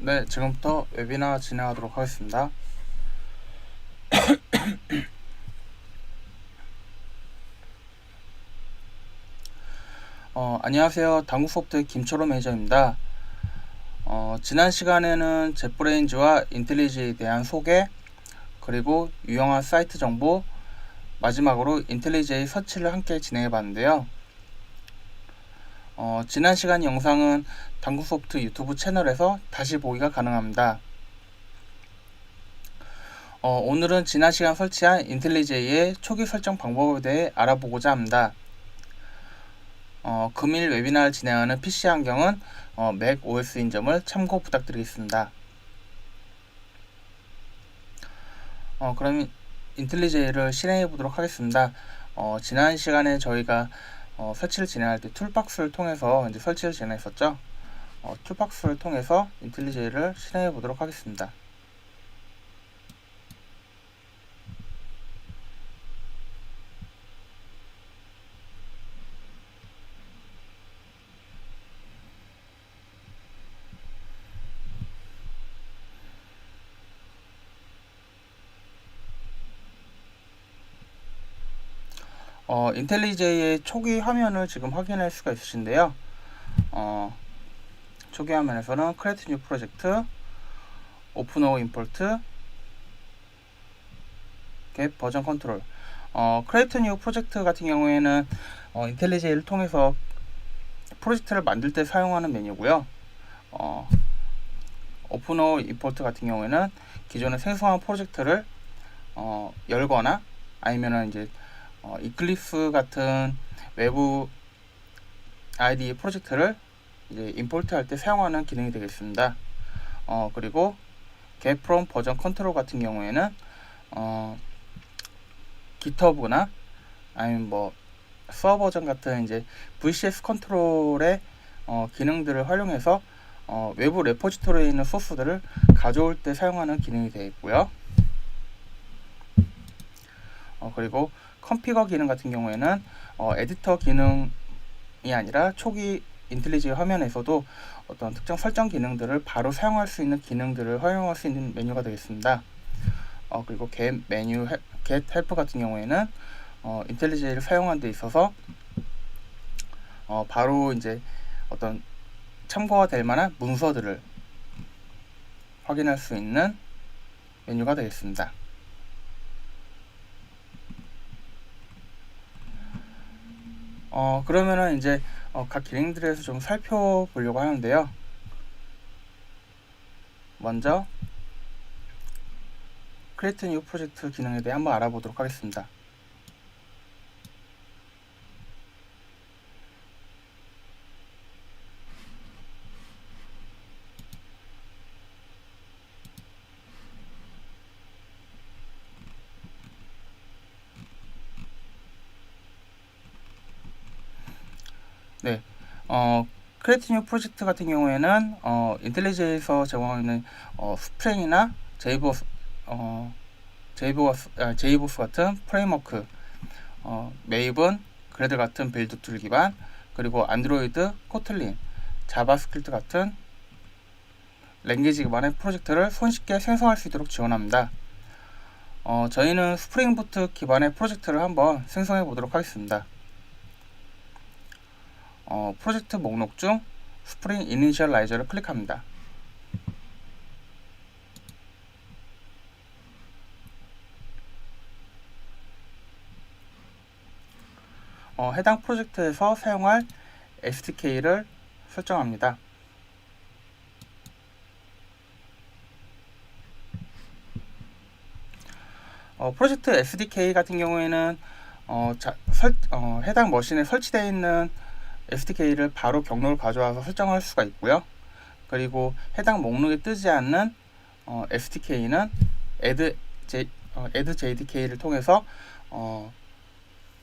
네, 지금부터 웨비나 진행하도록 하겠습니다. 안녕하세요. 당구소프트 김철호 매니저입니다. 지난 시간에는 젯브레인즈와 인텔리지에 대한 소개, 그리고 유용한 사이트 정보, 마지막으로 인텔리지의 서치를 함께 진행해 봤는데요. 지난 시간 영상은 당구소프트 유튜브 채널에서 다시 보기가 가능합니다. 오늘은 지난 시간 설치한 인텔리제이의 초기 설정 방법에 대해 알아보고자 합니다. 금일 웨비나를 진행하는 PC 환경은 맥 OS인 점을 참고 부탁드리겠습니다. 그럼 인텔리제이를 실행해 보도록 하겠습니다. 지난 시간에 저희가 설치를 진행할 때 툴박스를 통해서 이제 설치를 진행했었죠. 툴박스를 통해서 인텔리제이를 실행해 보도록 하겠습니다. 인텔리제이의 초기 화면을 지금 확인할 수가 있으신데요. 초기 화면에서는 크리에이트 뉴 프로젝트, 오픈 오 임포트, 겟 버전 컨트롤. 크리에이트 뉴 프로젝트 같은 경우에는 인텔리제이를 통해서 프로젝트를 만들 때 사용하는 메뉴고요. 오픈 오 임포트 같은 경우에는 기존에 생성한 프로젝트를 열거나 아니면은 이제 이클립스 같은 외부 IDE 프로젝트를 이제 임포트 할 때 사용하는 기능이 되겠습니다. 그리고 get from 버전 컨트롤 같은 경우에는 GitHub나 아니면 뭐 서버 버전 같은 이제 VCS 컨트롤의 기능들을 활용해서 외부 레포지토리에 있는 소스들을 가져올 때 사용하는 기능이 되어 있고요. 그리고 컨피거 기능 같은 경우에는 에디터 기능이 아니라 초기 인텔리지 화면에서도 어떤 특정 설정 기능들을 바로 사용할 수 있는 기능들을 활용할 수 있는 메뉴가 되겠습니다. 그리고 get 메뉴 get help 같은 경우에는 인텔리지를 사용하는 데 있어서 바로 이제 어떤 참고가 될 만한 문서들을 확인할 수 있는 메뉴가 되겠습니다. 그러면은 이제 각 기능들에 대해서 좀 살펴보려고 하는데요. 먼저 크리에이트 뉴 프로젝트 기능에 대해 한번 알아보도록 하겠습니다. 네, 크리에이트 뉴 프로젝트 같은 경우에는 인텔리제이에서 제공하는 스프링이나 제이보스 같은 프레임워크, 메이븐, 그래들 같은 빌드 툴 기반, 그리고 안드로이드, 코틀린, 자바스크립트 같은 랭귀지 기반의 프로젝트를 손쉽게 생성할 수 있도록 지원합니다. 저희는 스프링 부트 기반의 프로젝트를 한번 생성해 보도록 하겠습니다. 프로젝트 목록 중 스프링 이니셜라이저를 클릭합니다. 해당 프로젝트에서 사용할 SDK를 설정합니다. 프로젝트 SDK 같은 경우에는 해당 머신에 설치되어 있는 SDK를 바로 경로를 가져와서 설정할 수가 있고요. 그리고 해당 목록에 뜨지 않는 SDK는 add JDK를 통해서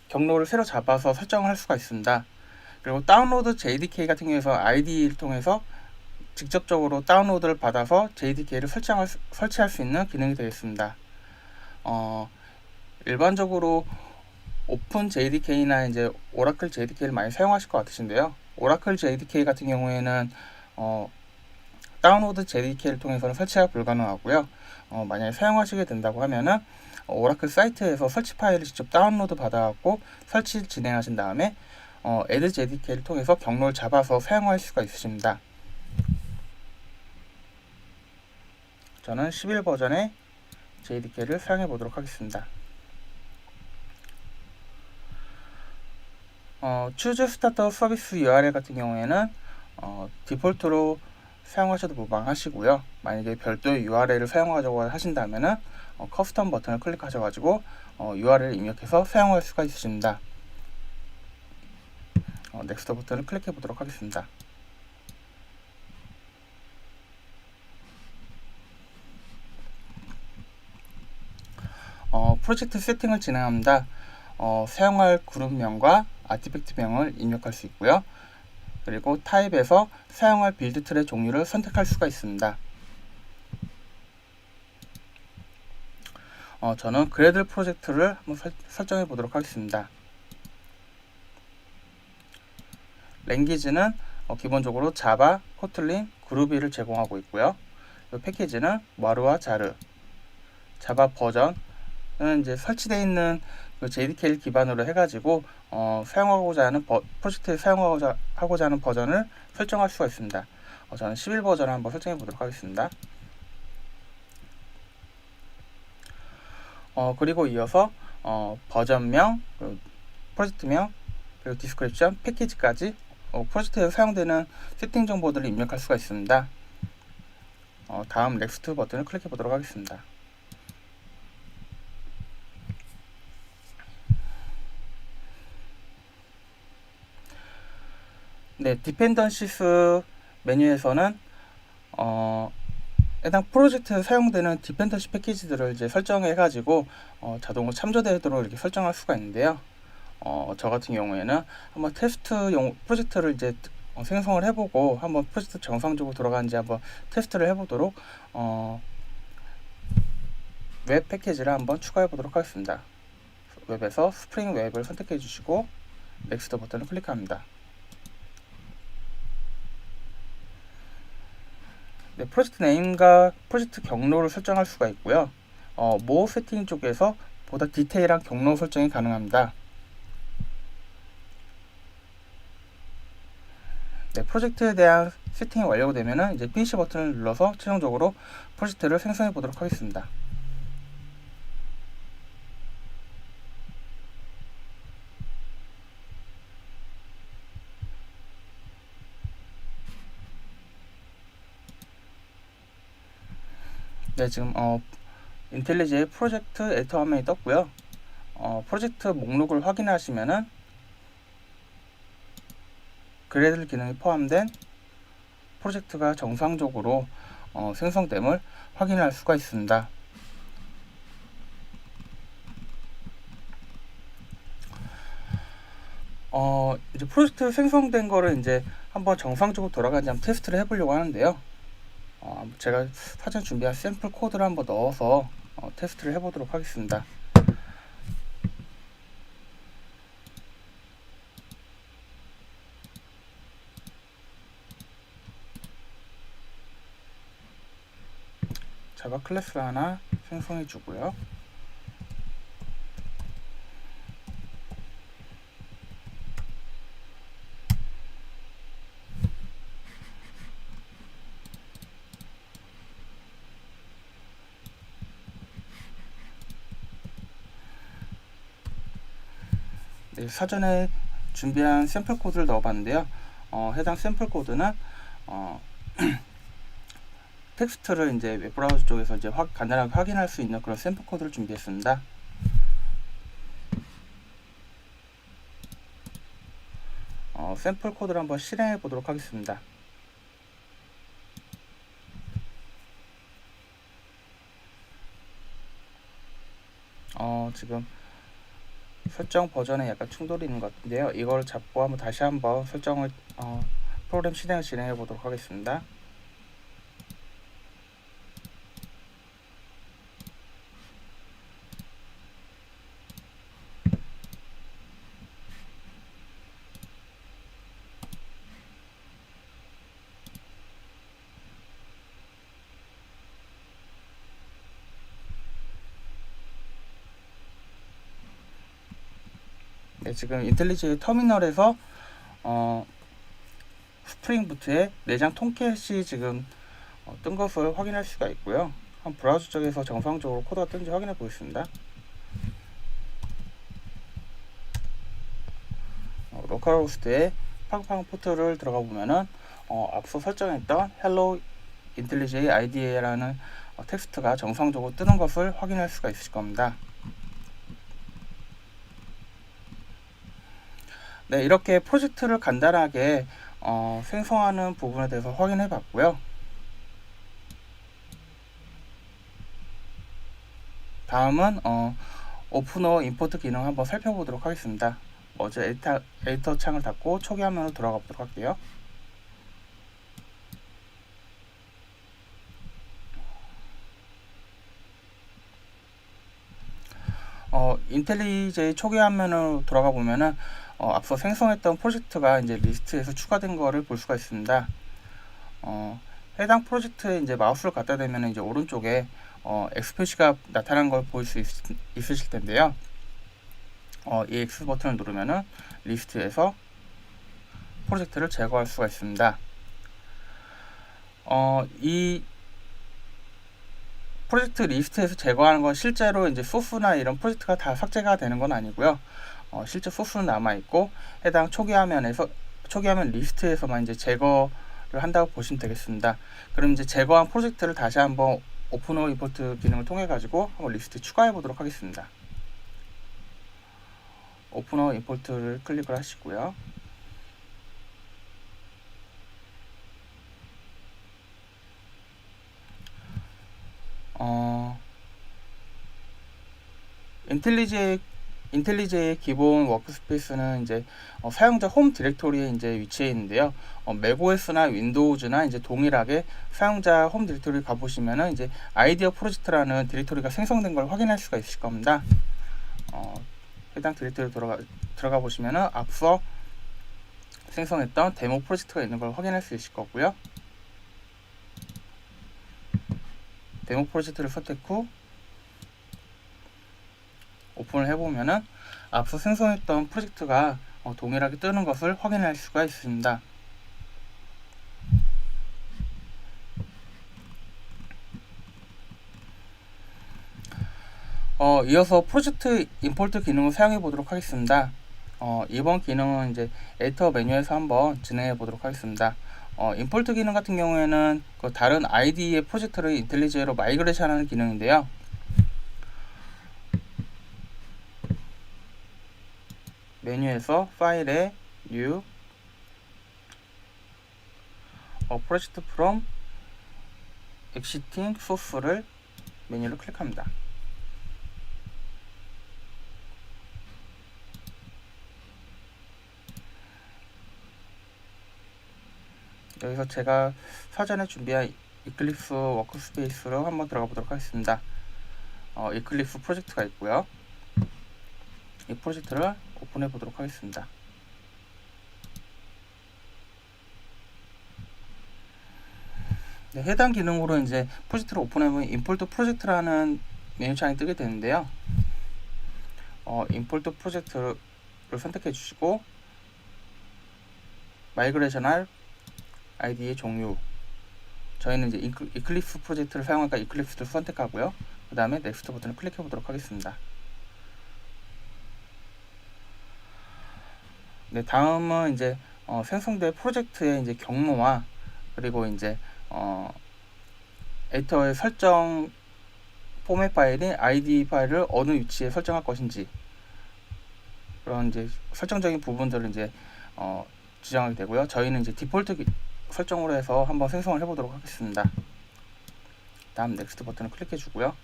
경로를 새로 잡아서 설정을 할 수가 있습니다. 그리고 다운로드 JDK 같은 경우에서 IDE를 통해서 직접적으로 다운로드를 받아서 JDK를 설치할 수 있는 기능이 되겠습니다. 일반적으로 오픈 JDK나 이제 오라클 JDK를 많이 사용하실 것 같으신데요. 오라클 JDK 같은 경우에는 다운로드 JDK를 통해서는 설치가 불가능하고요. 만약에 사용하시게 된다고 하면은 오라클 사이트에서 설치 파일을 직접 다운로드 받아갖고 설치 진행하신 다음에 Add JDK를 통해서 경로를 잡아서 사용할 수가 있으십니다. 저는 11 버전의 JDK를 사용해 보도록 하겠습니다. Choose Start Service URL 같은 경우에는 디폴트로 사용하셔도 무방하시고요. 만약에 별도의 URL을 사용하자고 하신다면은 커스텀 버튼을 클릭하셔가지고 URL을 입력해서 사용할 수가 있으십니다. 넥스트 버튼을 클릭해 보도록 하겠습니다. 프로젝트 세팅을 진행합니다. 사용할 그룹명과 아티팩트명을 입력할 수 있고요. 그리고 타입에서 사용할 빌드 틀의 종류를 선택할 수가 있습니다. 저는 그래들 프로젝트를 한번 설정해 보도록 하겠습니다. 랭귀지는 기본적으로 자바, 코틀린, 그루비를 제공하고 있고요. 패키지는 와르와 자르, 자바 버전은 이제 설치되어 있는 그 JDK를 기반으로 해가지고 사용하고자 하는 프로젝트에 사용하고자 하는 버전을 설정할 수가 있습니다. 저는 11 버전을 한번 설정해 보도록 하겠습니다. 그리고 이어서 버전명, 프로젝트명, 그리고 디스크립션, 패키지까지 프로젝트에서 사용되는 세팅 정보들을 입력할 수가 있습니다. 다음 넥스트 버튼을 클릭해 보도록 하겠습니다. 네, 디펜던시스 메뉴에서는 해당 프로젝트에 사용되는 디펜던시 패키지들을 이제 설정해 가지고 자동으로 참조되도록 이렇게 설정할 수가 있는데요. 저 같은 경우에는 한번 테스트용 프로젝트를 이제 생성을 해보고 한번 프로젝트 정상적으로 돌아가는지 한번 테스트를 해보도록 웹 패키지를 한번 추가해 보도록 하겠습니다. 웹에서 스프링 웹을 선택해 주시고 넥스트 버튼을 클릭합니다. 네, 프로젝트 네임과 프로젝트 경로를 설정할 수가 있고요. 모어 세팅 쪽에서 보다 디테일한 경로 설정이 가능합니다. 네, 프로젝트에 대한 세팅이 완료되면은 이제 피니시 버튼을 눌러서 최종적으로 프로젝트를 생성해 보도록 하겠습니다. 네, 지금 인텔리지의 프로젝트 에디터 화면이 떴고요. 프로젝트 목록을 확인하시면은 그래들 기능이 포함된 프로젝트가 정상적으로 생성됨을 확인할 수가 있습니다. 이제 프로젝트 생성된 거를 이제 한번 정상적으로 돌아가는지 한번 테스트를 해보려고 하는데요. 제가 사전 준비한 샘플 코드를 한번 넣어서 테스트를 해보도록 하겠습니다. 자바 클래스를 하나 생성해 주고요. 네, 사전에 준비한 샘플 코드를 넣어봤는데요. 해당 샘플 코드는 텍스트를 이제 웹브라우저 쪽에서 이제 간단하게 확인할 수 있는 그런 샘플 코드를 준비했습니다. 샘플 코드를 한번 실행해 보도록 하겠습니다. 지금 설정 버전에 약간 충돌이 있는 것 같은데요. 이걸 잡고 한번 다시 한번 설정을 프로그램 실행을 진행해 보도록 하겠습니다. 네, 지금 인텔리제이 터미널에서 스프링 부트의 내장 톰캣이 지금 뜬 것을 확인할 수가 있고요. 한 브라우저 쪽에서 정상적으로 코드가 뜬지 확인해 보겠습니다. 로컬호스트의 팡팡 포트를 들어가 보면은 앞서 설정했던 Hello IntelliJ IDE라는 텍스트가 정상적으로 뜨는 것을 확인할 수가 있을 겁니다. 네, 이렇게 프로젝트를 간단하게 생성하는 부분에 대해서 확인해 봤고요. 다음은 오픈어 임포트 기능 한번 살펴보도록 하겠습니다. 먼저 에디터 창을 닫고 초기 화면으로 들어가 보도록 할게요. 인텔리제이 초기 화면으로 들어가 보면은 앞서 생성했던 프로젝트가 이제 리스트에서 추가된 거를 볼 수가 있습니다. 해당 프로젝트에 이제 마우스를 갖다 대면 이제 오른쪽에 X 표시가 나타난 걸 볼 수 있으실 텐데요. 이 X 버튼을 누르면은 리스트에서 프로젝트를 제거할 수가 있습니다. 이 프로젝트 리스트에서 제거하는 건 실제로 이제 소스나 이런 프로젝트가 다 삭제가 되는 건 아니고요. 실제 소스는 남아 있고 해당 초기 화면 리스트에서만 이제 제거를 한다고 보시면 되겠습니다. 그럼 이제 제거한 프로젝트를 다시 한번 오픈어 임포트 기능을 통해 가지고 한번 리스트에 추가해 보도록 하겠습니다. 오픈어 임포트를 클릭을 하시고요. 인텔리제의 기본 워크스페이스는 이제 사용자 홈 디렉토리에 이제 위치해 있는데요. 맥OS나 윈도우즈나 이제 동일하게 사용자 홈 디렉토리 가보시면은 이제 아이디어 프로젝트라는 디렉토리가 생성된 걸 확인할 수가 있을 겁니다. 해당 디렉토리 들어가 보시면은 앞서 생성했던 데모 프로젝트가 있는 걸 확인할 수 있을 거고요. 데모 프로젝트를 선택 후 오픈을 해보면은 앞서 생성했던 프로젝트가 동일하게 뜨는 것을 확인할 수가 있습니다. 이어서 프로젝트 임포트 기능을 사용해 보도록 하겠습니다. 이번 기능은 이제 에디터 메뉴에서 한번 진행해 보도록 하겠습니다. 임포트 기능 같은 경우에는 그 다른 IDE의 프로젝트를 인텔리제이로 마이그레이션 하는 기능인데요. 메뉴에서 파일에 New Project from Existing Source를 메뉴를 클릭합니다. 여기서 제가 사전에 준비한 이클립스 워크스페이스로 한번 들어가 보도록 하겠습니다. 이클립스 프로젝트가 있고요. 이 프로젝트를 오픈해 보도록 하겠습니다. 네, 해당 기능으로 이제 프로젝트를 오픈하면 임포트 프로젝트라는 메뉴창이 뜨게 되는데요. 임포트 프로젝트를 선택해 주시고 마이그레이션할 ID의 종류, 저희는 이제 이클립스 프로젝트를 사용하니까 이클립스를 선택하고요. 그 다음에 넥스트 버튼을 클릭해 보도록 하겠습니다. 네, 다음은 이제 생성된 프로젝트의 이제 경로와 그리고 이제 에디터의 설정 포맷 파일인 ID 파일을 어느 위치에 설정할 것인지 그런 이제 설정적인 부분들을 이제 지정하게 되고요. 저희는 이제 디폴트 설정으로 해서 한번 생성을 해보도록 하겠습니다. 다음 넥스트 버튼을 클릭해 주고요.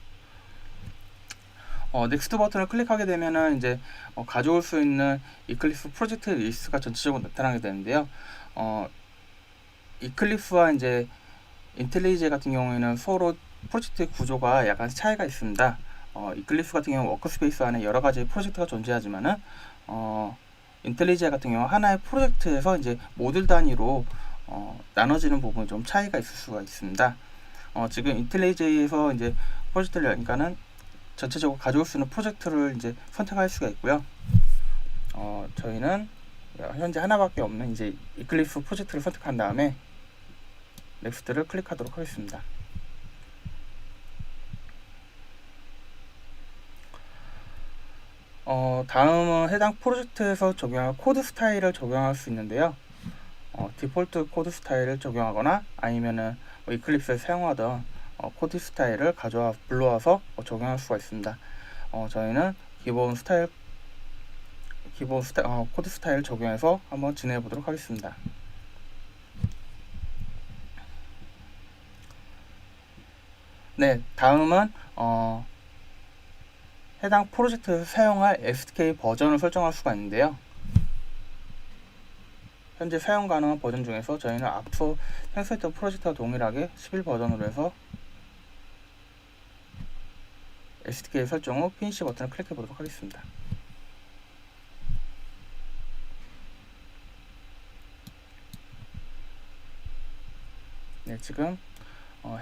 넥스트 버튼을 클릭하게 되면은 이제 가져올 수 있는 이클립스 프로젝트 리스트가 전체적으로 나타나게 되는데요. 이클립스와 이제 인텔리제 같은 경우에는 서로 프로젝트의 구조가 약간 차이가 있습니다. 이클립스 같은 경우 워크스페이스 안에 여러 가지 프로젝트가 존재하지만은 인텔리제 같은 경우 하나의 프로젝트에서 이제 모듈 단위로 나눠지는 부분이 좀 차이가 있을 수가 있습니다. 지금 인텔리제에서 이제 프로젝트를 여니까는 전체적으로 가져올 수 있는 프로젝트를 이제 선택할 수가 있고요. 저희는 현재 하나밖에 없는 이제 이클립스 프로젝트를 선택한 다음에 넥스트를 클릭하도록 하겠습니다. 다음은 해당 프로젝트에서 적용할 코드 스타일을 적용할 수 있는데요. 디폴트 코드 스타일을 적용하거나 아니면은 이클립스에 사용하던 코드 스타일을 불러와서 적용할 수가 있습니다. 저희는 코드 스타일 적용해서 한번 진행해 보도록 하겠습니다. 네, 다음은 해당 프로젝트에서 사용할 SDK 버전을 설정할 수가 있는데요. 현재 사용 가능한 버전 중에서 저희는 앞서 생성했던 프로젝트와 동일하게 11버전으로 해서 SDK 설정 후 피니시 버튼을 클릭해 보도록 하겠습니다. 네, 지금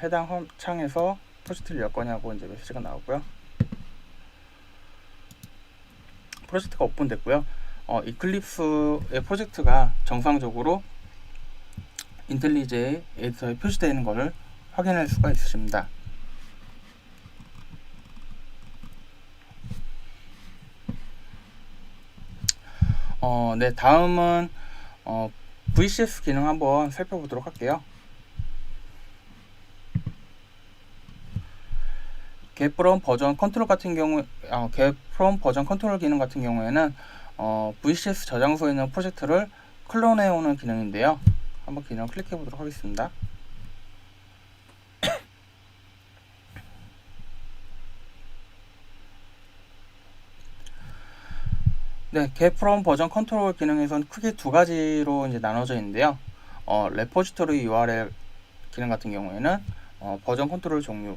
해당 창에서 프로젝트를 열 거냐고 이제 메시지가 나오고요. 프로젝트가 오픈됐고요. 이클립스의 프로젝트가 정상적으로 인텔리제의 에디터에 표시되어 있는 것을 확인할 수가 있으십니다. 네, 다음은 VCS 기능 한번 살펴보도록 할게요. get from 버전 컨트롤 같은 경우, get from 버전 컨트롤 기능 같은 경우에는 VCS 저장소에 있는 프로젝트를 클론해 오는 기능인데요. 한번 기능을 클릭해 보도록 하겠습니다. 네, get from 버전 컨트롤 기능에서는 크게 두 가지로 이제 나눠져 있는데요. 레포지토리 URL 기능 같은 경우에는 버전 컨트롤 종류,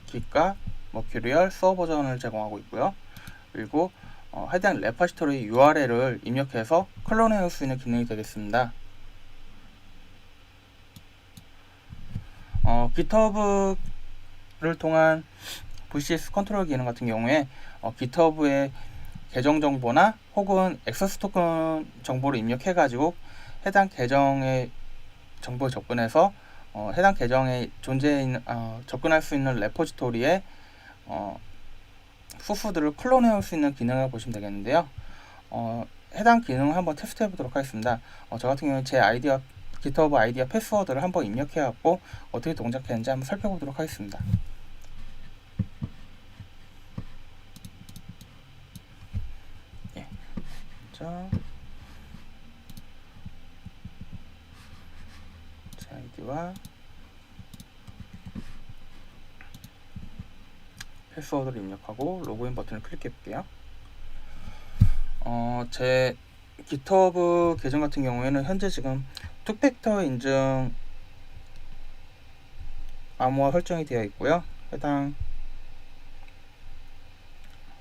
기가, 머큐리얼, 수어 버전을 제공하고 있고요. 그리고 해당 레포지토리 URL을 입력해서 클론해 올 수 있는 기능이 되겠습니다. GitHub를 통한 VCS 컨트롤 기능 같은 경우에 GitHub의 계정 정보나 혹은 액세스 토큰 정보를 입력해 가지고 해당 계정의 정보에 접근해서 해당 계정에 존재해 있는 접근할 수 있는 레포지토리의 소스들을 클론해 올 수 있는 기능을 보시면 되겠는데요. 해당 기능을 한번 테스트해 보도록 하겠습니다. 저 같은 경우는 제 GitHub 아이디와 패스워드를 한번 입력해 갖고 어떻게 동작했는지 한번 살펴보도록 하겠습니다. 제 아이디와 패스워드를 입력하고 로그인 버튼을 클릭해 볼게요. 제 GitHub 계정 같은 경우에는 현재 지금 투팩터 인증 암호화 설정이 되어 있고요. 해당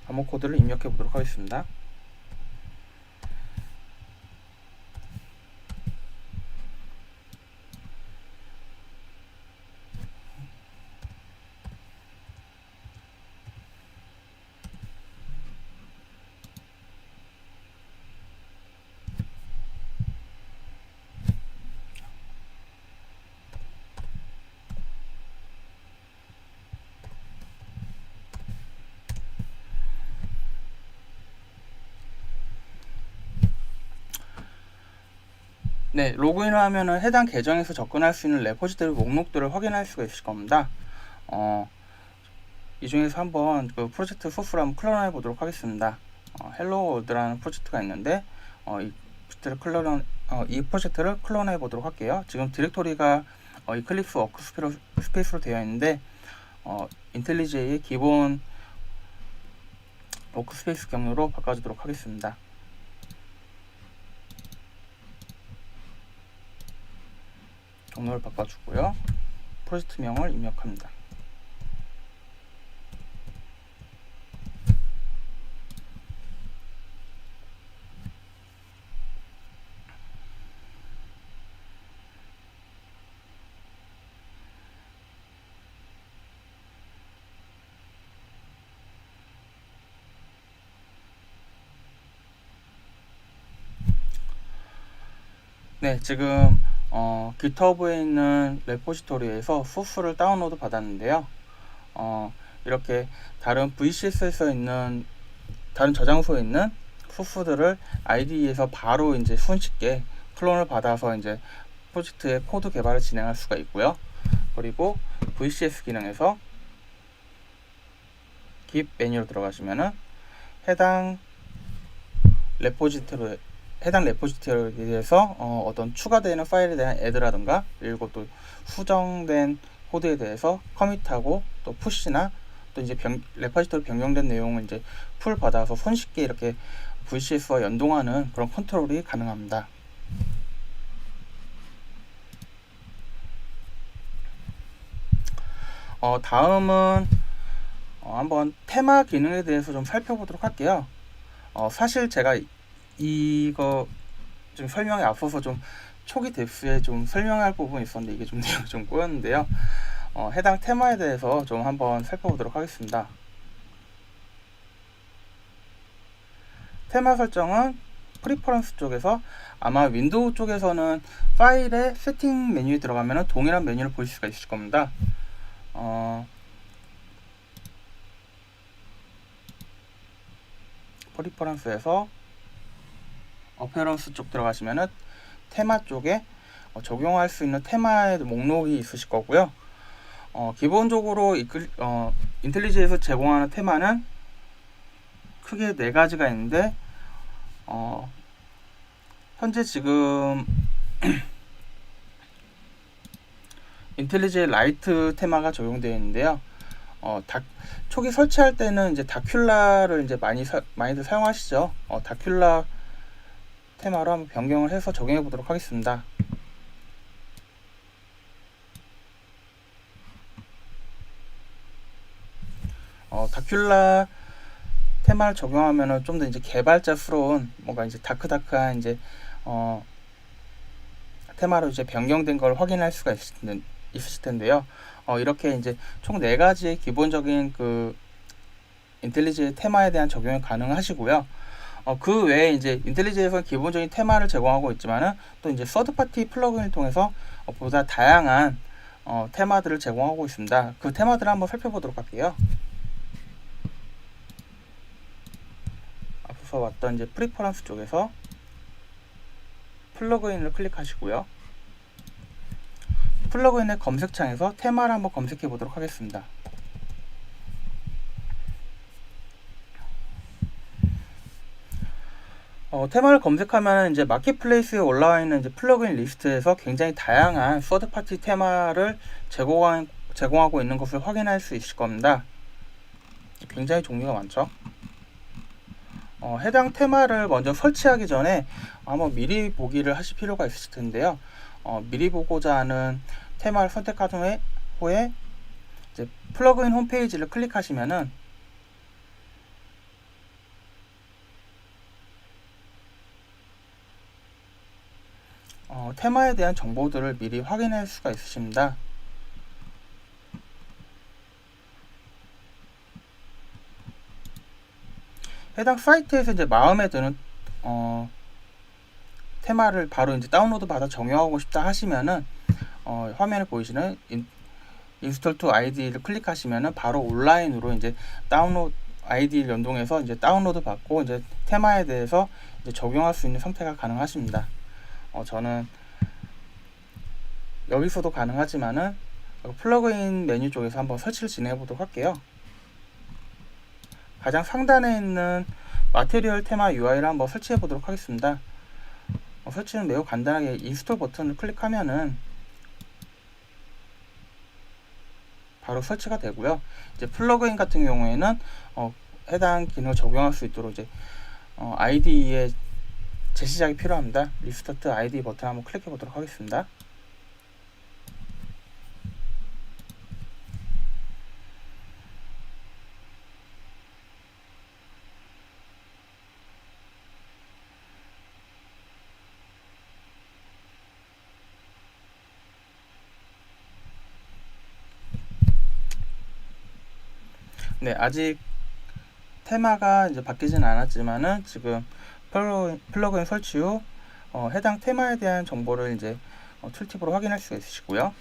암호 코드를 입력해 보도록 하겠습니다. 네, 로그인을 하면은 해당 계정에서 접근할 수 있는 레포지토리 목록들을 확인할 수가 있을 겁니다. 이 중에서 한번 그 프로젝트 소스를 한번 클론해 보도록 하겠습니다. 헬로 월드라는 프로젝트가 있는데 이 프로젝트를 클론해 보도록 할게요. 지금 디렉토리가 이클립스 워크스페이스로 되어 있는데 인텔리제이의 기본 워크스페이스 경로로 바꿔주도록 하겠습니다. 경로를 바꿔주고요. 프로젝트명을 입력합니다. 네, 지금 GitHub에 있는 레포지토리에서 소스를 다운로드 받았는데요. 이렇게 다른 VCS에서 있는 다른 저장소에 있는 소스들을 IDE에서 바로 이제 손쉽게 클론을 받아서 이제 프로젝트의 코드 개발을 진행할 수가 있고요. 그리고 VCS 기능에서 git 메뉴로 들어가시면은 해당 레포지토리에서 어떤 추가되는 파일에 대한 애드라든가 그리고 또 수정된 코드에 대해서 커밋하고 또 푸시나 또 이제 레포지토리 변경된 내용을 이제 풀 받아서 손쉽게 이렇게 VCS와 연동하는 그런 컨트롤이 가능합니다. 다음은 한번 테마 기능에 대해서 좀 살펴보도록 할게요. 사실 제가 이거 좀 설명에 앞서서 좀 초기 뎁스에 좀 설명할 부분이 있었는데 이게 좀 내용이 좀 꼬였는데요. 해당 테마에 대해서 좀 한번 살펴보도록 하겠습니다. 테마 설정은 프리퍼런스 쪽에서 아마 윈도우 쪽에서는 파일의 세팅 메뉴에 들어가면 동일한 메뉴를 볼 수가 있을 겁니다. 프리퍼런스에서 어페런스 쪽 들어가시면은 테마 쪽에 적용할 수 있는 테마의 목록이 있으실 거고요. 기본적으로 인텔리지에서 제공하는 테마는 크게 4가지가 있는데 현재 지금 인텔리지 라이트 테마가 적용되어 있는데요. 초기 설치할 때는 이제 다큘라를 이제 많이들 사용하시죠. 다큘라 테마로 한번 변경을 해서 적용해 보도록 하겠습니다. 다큘라 테마를 적용하면은 좀 더 이제 개발자스러운 뭔가 이제 다크다크한 이제 테마로 이제 변경된 걸 확인할 수가 있으실 텐데요. 이렇게 이제 총 4가지의 기본적인 그 인텔리지 테마에 대한 적용이 가능하시고요. 그 외에 이제 인텔리지에서 기본적인 테마를 제공하고 있지만은 또 이제 서드파티 플러그인을 통해서 보다 다양한 테마들을 제공하고 있습니다. 그 테마들을 한번 살펴보도록 할게요. 앞서 왔던 이제 프리퍼런스 쪽에서 플러그인을 클릭하시고요. 플러그인의 검색창에서 테마를 한번 검색해 보도록 하겠습니다. 테마를 검색하면 이제 마켓플레이스에 올라와 있는 이제 플러그인 리스트에서 굉장히 다양한 서드파티 테마를 제공하고 있는 것을 확인할 수 있을 겁니다. 굉장히 종류가 많죠. 해당 테마를 먼저 설치하기 전에 한번 미리 보기를 하실 필요가 있을 텐데요. 미리 보고자 하는 테마를 선택한 후에 이제 플러그인 홈페이지를 클릭하시면은 테마에 대한 정보들을 미리 확인할 수가 있으십니다. 해당 사이트에서 이제 마음에 드는 테마를 바로 이제 다운로드 받아 적용하고 싶다 하시면은 화면에 보이시는 인스톨 투 아이디를 클릭하시면은 바로 온라인으로 이제 다운로드 아이디를 연동해서 이제 다운로드 받고 이제 테마에 대해서 이제 적용할 수 있는 상태가 가능하십니다. 저는 여기서도 가능하지만은 플러그인 메뉴 쪽에서 한번 설치를 진행해 보도록 할게요. 가장 상단에 있는 마테리얼 테마 UI를 한번 설치해 보도록 하겠습니다. 설치는 매우 간단하게 인스톨 버튼을 클릭하면은 바로 설치가 되고요. 이제 플러그인 같은 경우에는 해당 기능을 적용할 수 있도록 이제 IDE의 재시작이 필요합니다. 리스타트 IDE 버튼 한번 클릭해 보도록 하겠습니다. 네, 아직 테마가 이제 바뀌진 않았지만은 지금 플러그인 설치 후 해당 테마에 대한 정보를 이제 툴팁으로 확인할 수가 있으시고요.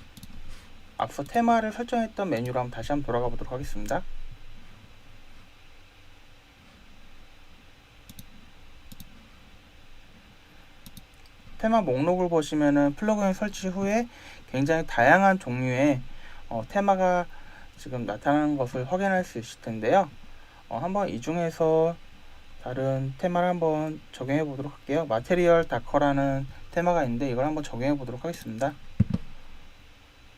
앞서 테마를 설정했던 메뉴로 다시 한번 돌아가 보도록 하겠습니다. 테마 목록을 보시면은 플러그인 설치 후에 굉장히 다양한 종류의 테마가 지금 나타나는 것을 확인할 수 있을 텐데요. 한번 이 중에서 다른 테마를 한번 적용해 보도록 할게요. 마테리얼 다커라는 테마가 있는데 이걸 한번 적용해 보도록 하겠습니다.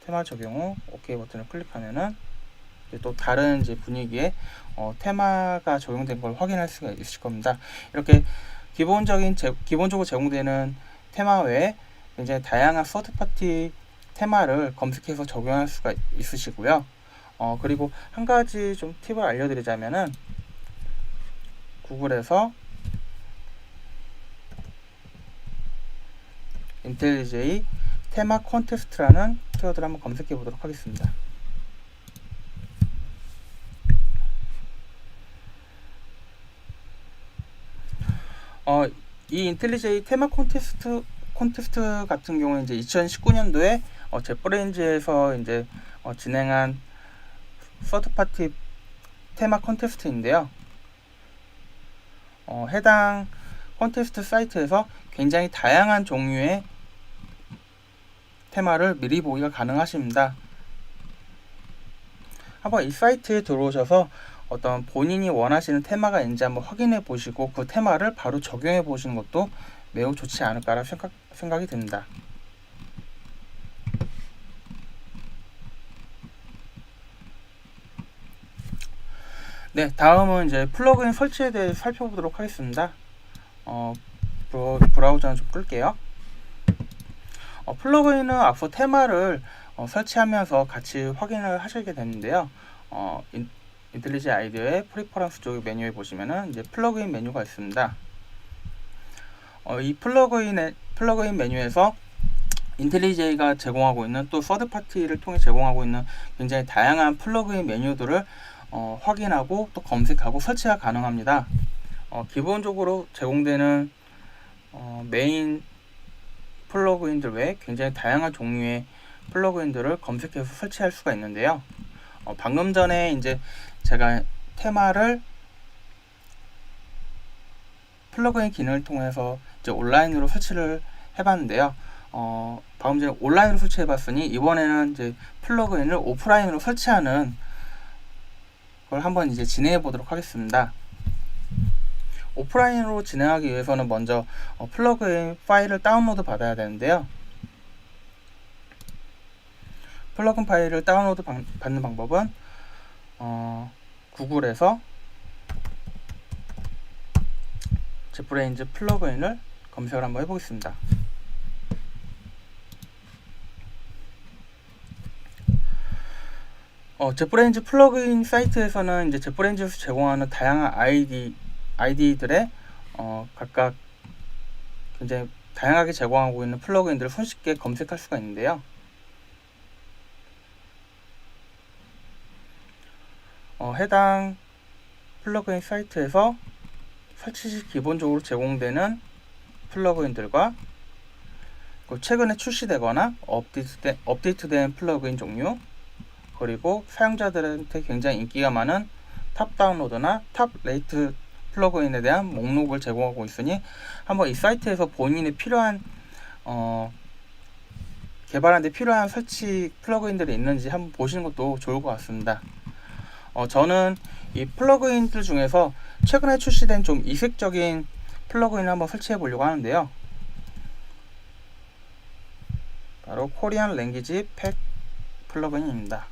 테마 적용 후 OK 버튼을 클릭하면은 이제 또 다른 이제 분위기의 테마가 적용된 걸 확인할 수가 있을 겁니다. 이렇게 기본적으로 제공되는 테마 외에 굉장히 다양한 서드파티 테마를 검색해서 적용할 수가 있으시고요. 그리고 한 가지 좀 팁을 알려드리자면은 구글에서 인텔리제이 테마 콘테스트라는 키워드를 한번 검색해 보도록 하겠습니다. 이 인텔리제이 테마 콘테스트 같은 경우에 이제 2019년도에 제프레인즈에서 이제 진행한 서드파티 테마 콘테스트인데요. 해당 콘테스트 사이트에서 굉장히 다양한 종류의 테마를 미리 보기가 가능하십니다. 한번 이 사이트에 들어오셔서 어떤 본인이 원하시는 테마가 있는지 한번 확인해 보시고 그 테마를 바로 적용해 보시는 것도 매우 좋지 않을까라 생각이 듭니다. 네, 다음은 이제 플러그인 설치에 대해 살펴보도록 하겠습니다. 브라우저는 좀 끌게요. 플러그인은 앞서 테마를 설치하면서 같이 확인을 하시게 되는데요. 인텔리제이 아이디어의 프리퍼런스 쪽 메뉴에 보시면은 이제 플러그인 메뉴가 있습니다. 이 플러그인 메뉴에서 인텔리제이가 제공하고 있는 또 서드 파티를 통해 제공하고 있는 굉장히 다양한 플러그인 메뉴들을 확인하고 또 검색하고 설치가 가능합니다. 기본적으로 제공되는 메인 플러그인들 외에 굉장히 다양한 종류의 플러그인들을 검색해서 설치할 수가 있는데요. 방금 전에 이제 제가 테마를 플러그인 기능을 통해서 이제 온라인으로 설치를 해봤는데요. 방금 전에 온라인으로 설치해봤으니 이번에는 이제 플러그인을 오프라인으로 설치하는 걸 한번 이제 진행해 보도록 하겠습니다. 오프라인으로 진행하기 위해서는 먼저 플러그인 파일을 다운로드 받아야 되는데요. 플러그인 파일을 다운로드 받는 방법은 구글에서 제프레인즈 플러그인을 검색을 한번 해보겠습니다. 제프레인즈 플러그인 사이트에서는 이제 제프레인즈에서 제공하는 다양한 아이디들의 각각 굉장히 다양하게 제공하고 있는 플러그인들을 손쉽게 검색할 수가 있는데요. 해당 플러그인 사이트에서 설치 시 기본적으로 제공되는 플러그인들과 최근에 출시되거나 업데이트된 플러그인 종류, 그리고 사용자들한테 굉장히 인기가 많은 탑 다운로드나 탑 레이트 플러그인에 대한 목록을 제공하고 있으니 한번 이 사이트에서 본인이 필요한 개발하는 데 필요한 설치 플러그인들이 있는지 한번 보시는 것도 좋을 것 같습니다. 저는 이 플러그인들 중에서 최근에 출시된 좀 이색적인 플러그인을 한번 설치해 보려고 하는데요. 바로 코리안 랭귀지 팩 플러그인입니다.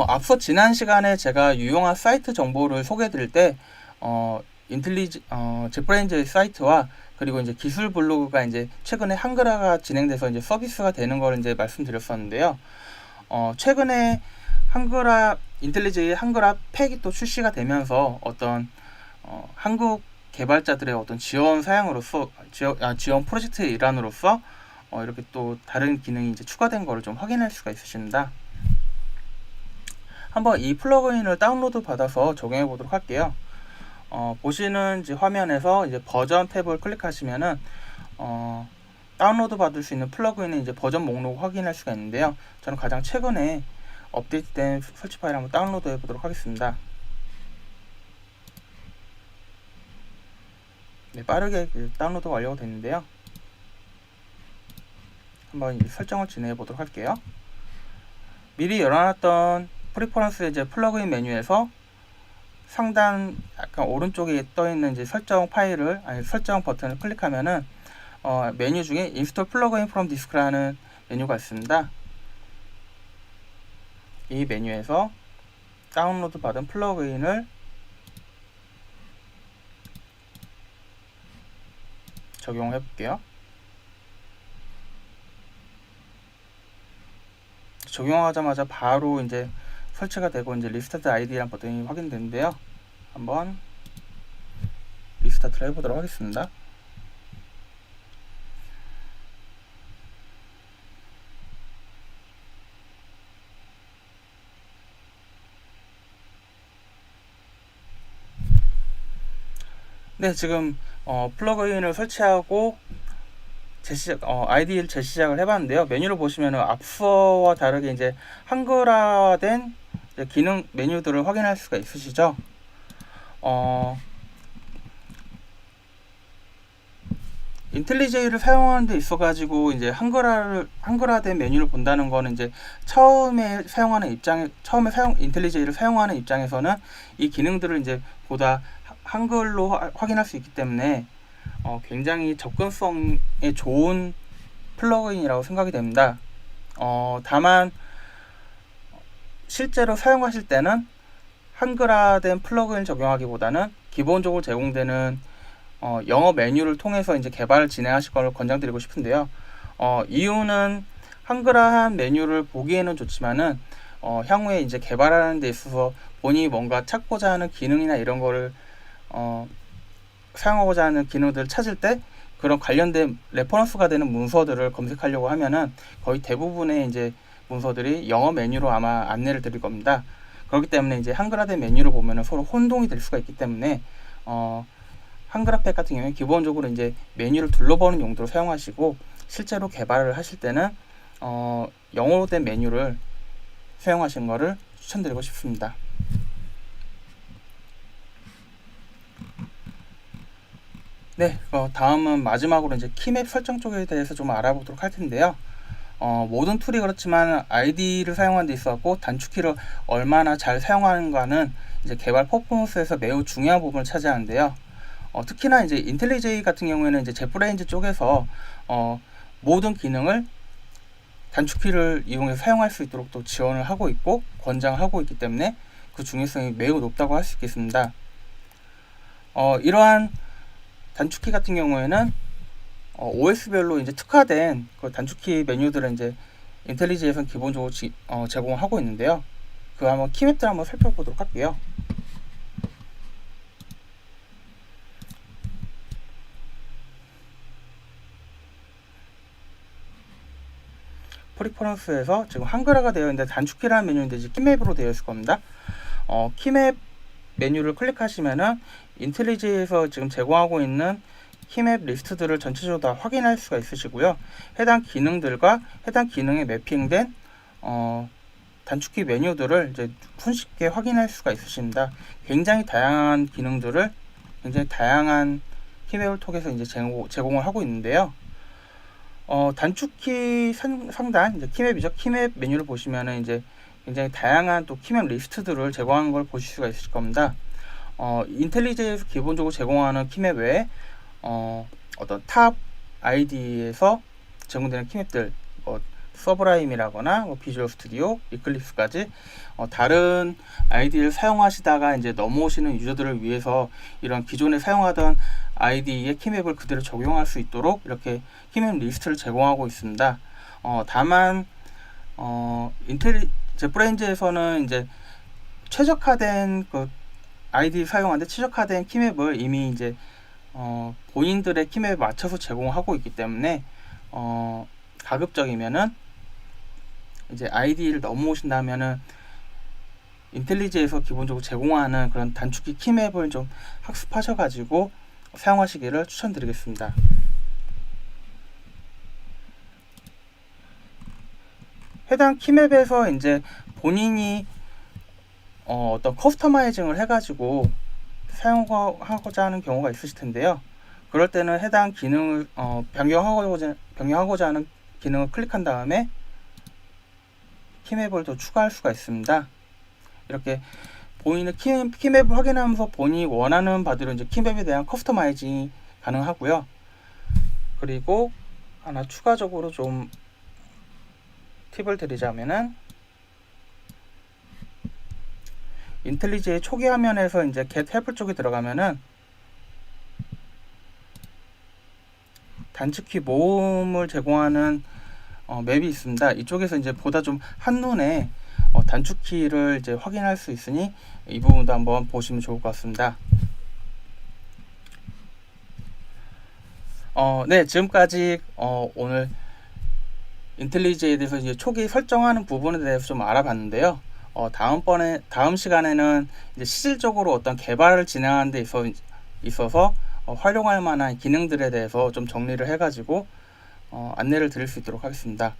앞서 지난 시간에 제가 유용한 사이트 정보를 소개해 드릴 때 제프레인즈 사이트와 그리고 이제 기술 블로그가 이제 최근에 한글화가 진행돼서 이제 서비스가 되는 걸 이제 말씀드렸었는데요. 최근에 인텔리제이 한글화 팩이 또 출시가 되면서 어떤 한국 개발자들의 어떤 지원 프로젝트의 일환으로서 이렇게 또 다른 기능이 이제 추가된 거를 좀 확인할 수가 있으십니다. 한번 이 플러그인을 다운로드 받아서 적용해 보도록 할게요. 보시는 이제 화면에서 이제 버전 탭을 클릭하시면은 다운로드 받을 수 있는 플러그인의 이제 버전 목록 확인할 수가 있는데요. 저는 가장 최근에 업데이트된 설치 파일 한번 다운로드 해 보도록 하겠습니다. 네, 빠르게 다운로드 완료가 됐는데요. 한번 설정을 진행해 보도록 할게요. 미리 열어놨던 프리퍼런스 이제 플러그인 메뉴에서 상단 약간 오른쪽에 떠 있는 이제 설정 파일을 설정 버튼을 클릭하면은 메뉴 중에 Install Plugin from Disk라는 메뉴가 있습니다. 이 메뉴에서 다운로드 받은 플러그인을 적용해 볼게요. 적용하자마자 바로 이제 설치가 되고 이제 리스타트 아이디라는 버튼이 확인되는데요. 한번 리스타트를 해보도록 하겠습니다. 네, 지금 플러그인을 설치하고 아이디를 재시작을 해봤는데요. 메뉴를 보시면 앞서와 다르게 이제 한글화된 이제 기능 메뉴들을 확인할 수가 있으시죠. 인텔리제이를 사용하는 데 있어가지고 이제 한글화된 메뉴를 본다는 거는 이제 처음에 인텔리제이를 사용하는 입장에서는 이 기능들을 이제 보다 한글로 확인할 수 있기 때문에 굉장히 접근성에 좋은 플러그인이라고 생각이 됩니다. 다만 실제로 사용하실 때는 한글화된 플러그인을 적용하기보다는 기본적으로 제공되는 영어 메뉴를 통해서 이제 개발을 진행하실 걸 권장드리고 싶은데요. 이유는 한글화한 메뉴를 보기에는 좋지만은 향후에 이제 개발하는 데 있어서 본인이 뭔가 찾고자 하는 기능이나 이런 거를 사용하고자 하는 기능들을 찾을 때 그런 관련된 레퍼런스가 되는 문서들을 검색하려고 하면은 거의 대부분의 이제 문서들이 영어 메뉴로 아마 안내를 드릴 겁니다. 그렇기 때문에 이제 한글화된 메뉴를 보면은 서로 혼동이 될 수가 있기 때문에 한글화팩 같은 경우에 기본적으로 이제 메뉴를 둘러보는 용도로 사용하시고 실제로 개발을 하실 때는 영어로 된 메뉴를 사용하시는 것을 추천드리고 싶습니다. 네, 다음은 마지막으로 이제 키맵 설정 쪽에 대해서 좀 알아보도록 할 텐데요. 모든 툴이 그렇지만 ID를 사용하는 데 있어서 단축키를 얼마나 잘 사용하는가는 이제 개발 퍼포먼스에서 매우 중요한 부분을 차지하는데요. 특히나 이제 인텔리제이 같은 경우에는 이제 제프레인즈 쪽에서 모든 기능을 단축키를 이용해서 사용할 수 있도록 또 지원을 하고 있고 권장하고 있기 때문에 그 중요성이 매우 높다고 할 수 있겠습니다. 이러한 단축키 같은 경우에는 OS별로 이제 특화된 그 단축키 메뉴들을 이제 인텔리제이에서는 기본적으로 제공하고 있는데요. 그 한번 키맵들 한번 살펴보도록 할게요. 프리퍼런스에서 지금 한글화가 되어 있는데 단축키라는 메뉴인데 이제 키맵으로 되어 있을 겁니다. 키맵 메뉴를 클릭하시면은 인텔리제이에서 지금 제공하고 있는 키맵 리스트들을 전체적으로 다 확인할 수가 있으시고요. 해당 기능들과 해당 기능에 매핑된 단축키 메뉴들을 이제 손쉽게 확인할 수가 있으십니다. 굉장히 다양한 기능들을 굉장히 다양한 키맵을 통해서 이제 제공을 하고 있는데요. 단축키 상단 이제 키맵이죠. 키맵 메뉴를 보시면은 이제 굉장히 다양한 또 키맵 리스트들을 제공하는 걸 보실 수가 있을 겁니다. 인텔리제이에서 기본적으로 제공하는 키맵 외에 어떤 탑 아이디에서 제공되는 키맵들 서브라임이라거나 비주얼 스튜디오, 이클립스까지 다른 아이디를 사용하시다가 이제 넘어오시는 유저들을 위해서 이런 기존에 사용하던 아이디의 키맵을 그대로 적용할 수 있도록 이렇게 키맵 리스트를 제공하고 있습니다. 다만 제프레인즈에서는 이제 최적화된 그 아이디 사용하는데 최적화된 키맵을 이미 이제 본인들의 키맵에 맞춰서 제공하고 있기 때문에 가급적이면은 이제 아이디를 넘어오신다면은 인텔리지에서 기본적으로 제공하는 그런 단축키 키맵을 좀 학습하셔가지고 사용하시기를 추천드리겠습니다. 해당 키맵에서 이제 본인이 어떤 커스터마이징을 해가지고 사용하고자 하는 경우가 있으실 텐데요. 그럴 때는 해당 기능을 변경하고자 하는 기능을 클릭한 다음에 키맵을 더 추가할 수가 있습니다. 이렇게 본인의 키맵을 확인하면서 본인이 원하는 바대로 이제 키맵에 대한 커스터마이징이 가능하고요. 그리고 하나 추가적으로 좀 팁을 드리자면은 인텔리지의 초기 화면에서 이제 Get Help 쪽에 들어가면은 단축키 모음을 제공하는 맵이 있습니다. 이쪽에서 이제 보다 좀 한눈에 단축키를 이제 확인할 수 있으니 이 부분도 한번 보시면 좋을 것 같습니다. 네, 지금까지 오늘 인텔리지에 대해서 이제 초기 설정하는 부분에 대해서 좀 알아봤는데요. 다음 시간에는 이제 실질적으로 어떤 개발을 진행하는 데 있어서 활용할 만한 기능들에 대해서 좀 정리를 해가지고 안내를 드릴 수 있도록 하겠습니다.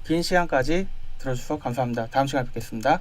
긴 시간까지 들어주셔서 감사합니다. 다음 시간에 뵙겠습니다.